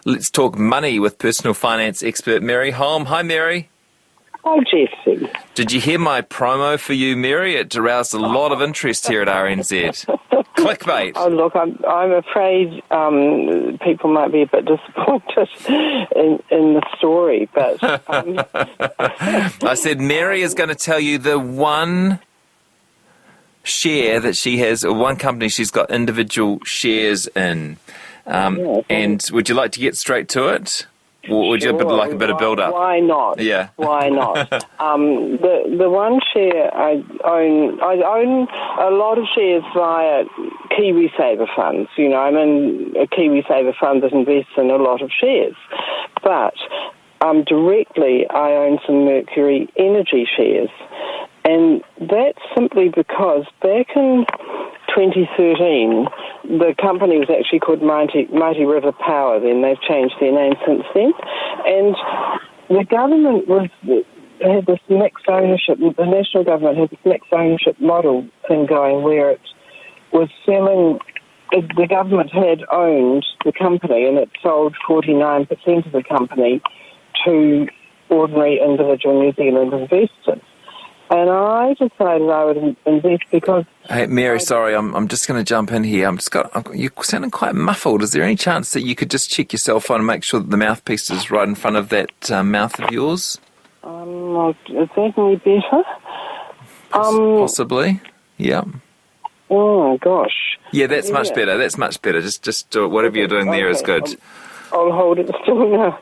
Let's talk money with personal finance expert Mary Holm. Hi, Mary. Oh, Jesse. Did you hear my promo for you, Mary? It aroused a lot of interest here at RNZ. Clickbait. Oh, look, I'm afraid people might be a bit disappointed in the story, but... I said Mary is going to tell you the one share that she has, or one company she's got individual shares in. And would you like to get straight to it? Or would you like a bit of build-up? Why not? Yeah. Why not? The one share I own a lot of shares via KiwiSaver funds. You know, I'm in a KiwiSaver fund that invests in a lot of shares. But directly I own some Mercury Energy shares. And that's simply because back in 2013, the company was actually called Mighty River Power then. They've changed their name since then. And the government had this mixed ownership, the national government had this mixed ownership model thing going where it was selling, the government had owned the company and it sold 49% of the company to ordinary individual New Zealand investors. And I decided I would invest because... Hey, Mary, sorry, I'm just going to jump in here. You're sounding quite muffled. Is there any chance that you could just check your cell phone and make sure that the mouthpiece is right in front of that mouth of yours? Is that any better? Possibly, yeah. Oh, gosh. Yeah, that's much better. That's much better. Just do it. Whatever you're doing there is good. I'll hold it still now.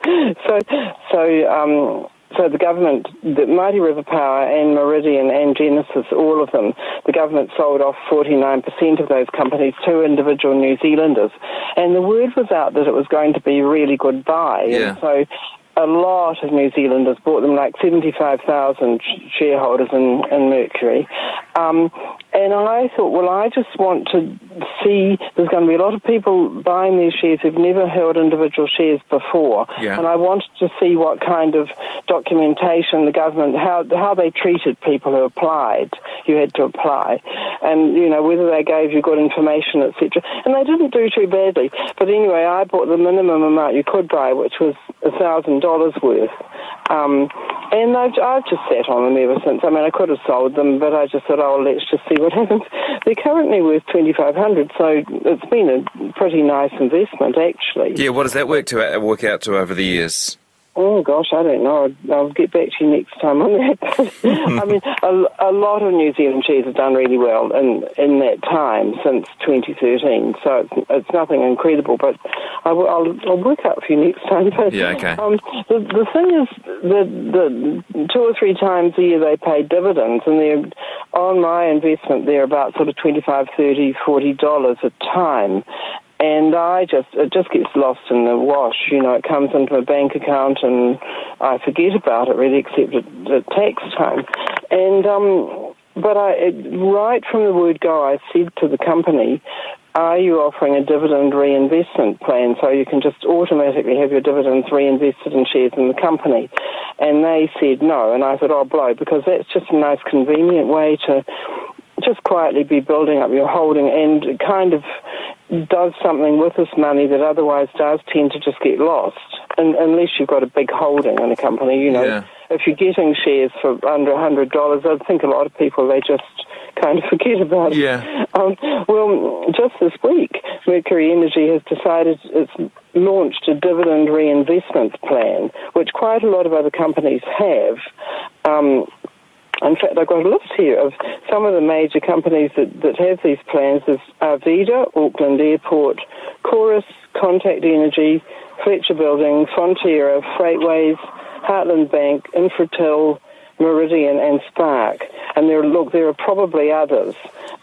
So the government, the Mighty River Power and Meridian and Genesis, all of them, the government sold off 49% of those companies to individual New Zealanders. And the word was out that it was going to be a really good buy. Yeah. And so a lot of New Zealanders bought them, like 75,000 shareholders in Mercury. And I thought, well, I just want to see, there's going to be a lot of people buying these shares who've never held individual shares before. Yeah. And I wanted to see what kind of documentation the government, how they treated people who applied. You had to apply. And, you know, whether they gave you good information, etc. And they didn't do too badly. But anyway, I bought the minimum amount you could buy, which was $1,000 worth. And I've just sat on them ever since. I mean, I could have sold them, but I just thought, oh, let's just see what happens. They're currently worth $2,500, so it's been a pretty nice investment, actually. Yeah, what does that work out to over the years? Oh, gosh, I don't know. I'll get back to you next time on that. I mean, a lot of New Zealand shares have done really well in that time, since 2013, so it's nothing incredible, but I'll work out for you next time. But, yeah, okay. The thing is that 2 or 3 times a year they pay dividends, and they're, on my investment, they're about sort of $25, $30, $40 a time. And it just gets lost in the wash. You know, it comes into a bank account and I forget about it really, except at tax time. And, right from the word go, I said to the company, are you offering a dividend reinvestment plan so you can just automatically have your dividends reinvested in shares in the company? And they said no. And I thought, oh, blow, because that's just a nice, convenient way to just quietly be building up your holding, and it kind of does something with this money that otherwise does tend to just get lost, unless you've got a big holding in a company. You know, yeah. If you're getting shares for under $100, I think a lot of people, they just kind of forget about it. Yeah. Well, just this week, Mercury Energy has decided it's launched a dividend reinvestment plan, which quite a lot of other companies have. In fact, I've got a list here of some of the major companies that have these plans. There's Arvida, Auckland Airport, Chorus, Contact Energy, Fletcher Building, Fonterra, Freightways, Heartland Bank, Infratil, Meridian, and Spark. And there are probably others.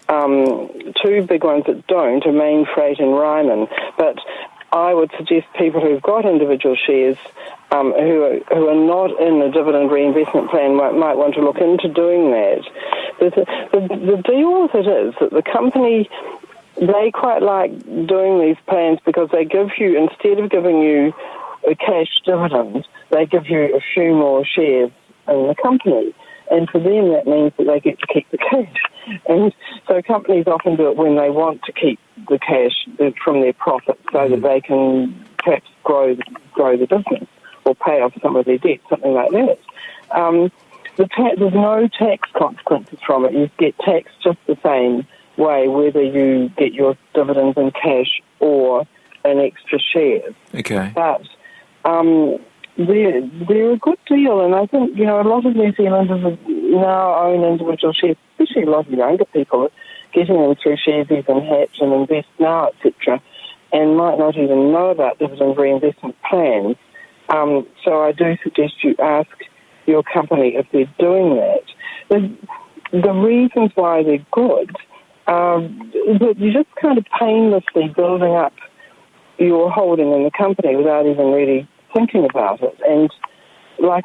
2 big ones that don't are Main Freight and Ryman. But I would suggest people who've got individual shares who are not in a dividend reinvestment plan might want to look into doing that. The deal with it is that the company, they quite like doing these plans because they give you, instead of giving you a cash dividend, they give you a few more shares in the company. And for them, that means that they get to keep the cash. And so companies often do it when they want to keep the cash from their profits so that they can perhaps grow the business or pay off some of their debt, something like that. There's no tax consequences from it. You get taxed just the same way whether you get your dividends in cash or in extra shares. Okay. But they're a good deal, and I think, a lot of New Zealanders now own individual shares, especially a lot of younger people getting them through Sharesies and Hatch and Invest Now, etc., and might not even know about dividend reinvestment plans. So I do suggest you ask your company if they're doing that. The reasons why they're good is that you're just kind of painlessly building up your holding in the company without even really thinking about it. And there's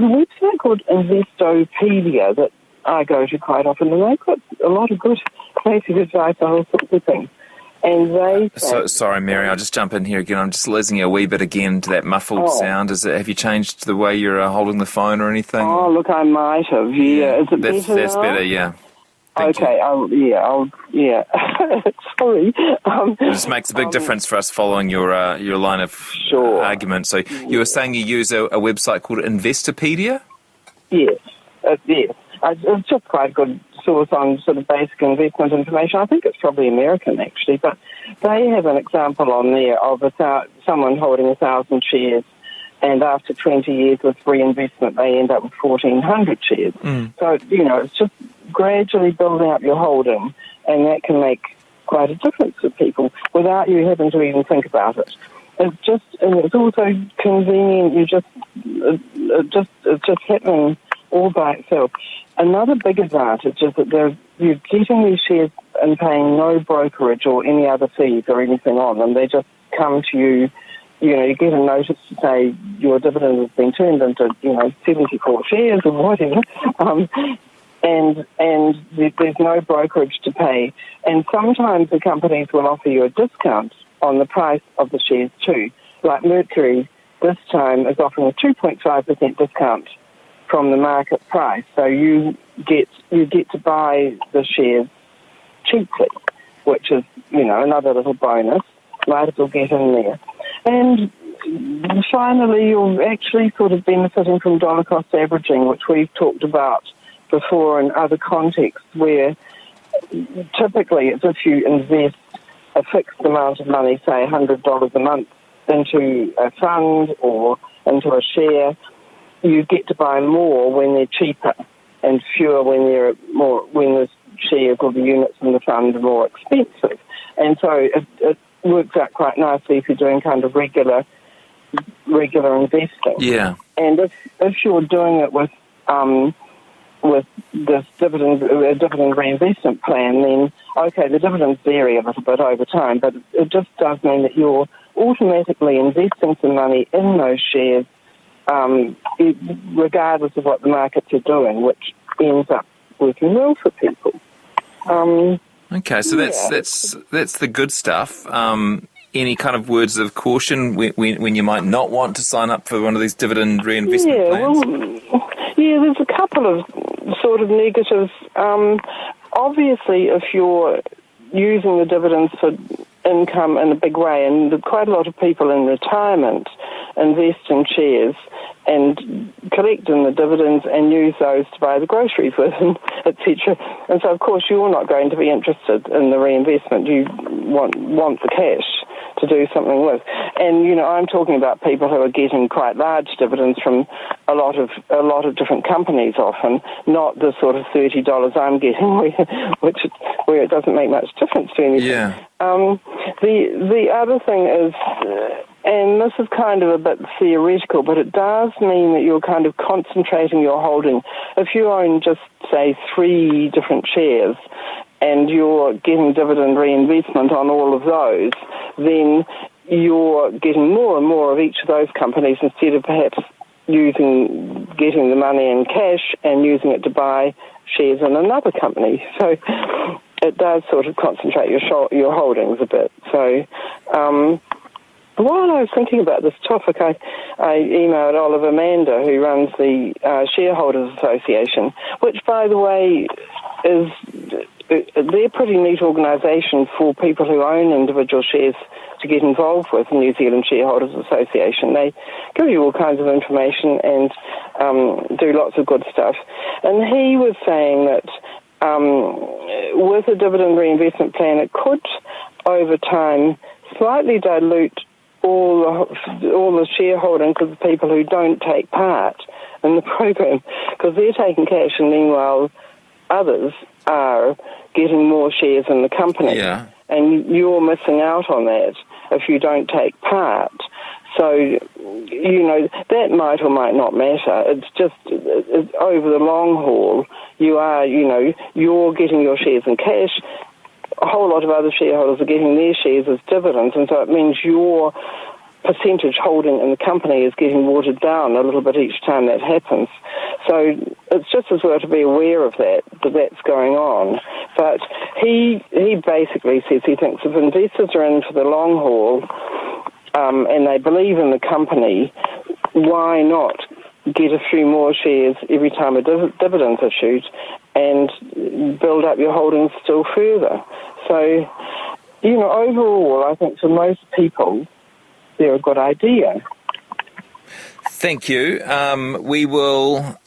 a website called Investopedia that I go to quite often, and they've got a lot of good basic advice on all sorts of things. And they sorry, Mary, I'll just jump in here again. I'm just losing you a wee bit again to that muffled sound. Have you changed the way you're holding the phone or anything? Oh, look, I might have. Yeah, is it better now? That's better. Yeah. Okay. Yeah. Sorry. It just makes a big difference for us following your line of argument. So you were saying you use a website called Investopedia? Yes. Yes. It's just quite a good source on sort of basic investment information. I think it's probably American, actually, but they have an example on there of someone holding 1,000 shares, and after 20 years with reinvestment, they end up with 1,400 shares. So, it's just gradually building up your holding, and that can make quite a difference for people without you having to even think about it. It's also convenient. It's just happening all by itself. Another big advantage is that you're getting these shares and paying no brokerage or any other fees or anything on them. They just come to you. You get a notice to say your dividend has been turned into 74 shares or whatever, and there's no brokerage to pay. And sometimes the companies will offer you a discount on the price of the shares too. Like Mercury this time is offering a 2.5% discount from the market price, so you get to buy the shares cheaply, which is another little bonus. Might as well get in there. And finally, you're actually sort of benefiting from dollar cost averaging, which we've talked about before in other contexts, where typically it's if you invest a fixed amount of money, say $100 a month, into a fund or into a share, you get to buy more when they're cheaper and fewer when the shares or the units in the fund are more expensive. And so it works out quite nicely if you're doing kind of regular investing. Yeah. And if you're doing it with this dividend reinvestment plan, then okay, the dividends vary a little bit over time, but it just does mean that you're automatically investing some money in those shares, regardless of what the markets are doing, which ends up working well for people. Okay, so that's the good stuff. Any kind of words of caution when you might not want to sign up for one of these dividend reinvestment plans? There's a couple of sort of negatives. Obviously, if you're using the dividends for income in a big way, and quite a lot of people in retirement invest in shares and collect in the dividends and use those to buy the groceries with, etc. And so, of course, you're not going to be interested in the reinvestment. You want the cash to do something with. And, I'm talking about people who are getting quite large dividends from a lot of different companies often, not the sort of $30 I'm getting, where it doesn't make much difference to anything. Yeah. The other thing is, and this is kind of a bit theoretical, but it does mean that you're kind of concentrating your holding. If you own just, say, 3 different shares and you're getting dividend reinvestment on all of those, then you're getting more and more of each of those companies instead of perhaps getting the money in cash and using it to buy shares in another company. So it does sort of concentrate your holdings a bit. So while I was thinking about this topic, I emailed Oliver Mander, who runs the Shareholders Association, which, by the way, is they're a pretty neat organisation for people who own individual shares to get involved with, the New Zealand Shareholders Association. They give you all kinds of information and do lots of good stuff. And he was saying that with a dividend reinvestment plan, it could, over time, slightly dilute all the shareholding of the people who don't take part in the program, because they're taking cash, and meanwhile others are getting more shares in the company. Yeah. And you're missing out on that if you don't take part. So, that might or might not matter. It's just over the long haul, you're getting your shares in cash. A whole lot of other shareholders are getting their shares as dividends, and so it means your percentage holding in the company is getting watered down a little bit each time that happens. So it's just as well to be aware of that's going on. But he basically says he thinks if investors are in for the long haul and they believe in the company, why not get a few more shares every time a dividend's issued and build up your holdings still further? So, overall, I think for most people, they're a good idea. Thank you. We will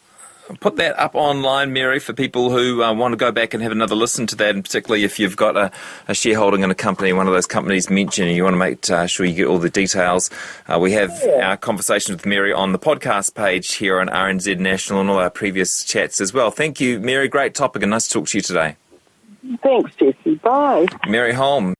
put that up online, Mary, for people who want to go back and have another listen to that, and particularly if you've got a shareholding in a company, one of those companies mentioned, and you want to make sure you get all the details. We have our conversation with Mary on the podcast page here on RNZ National and all our previous chats as well. Thank you, Mary. Great topic and nice to talk to you today. Thanks, Jesse. Bye. Mary Holm.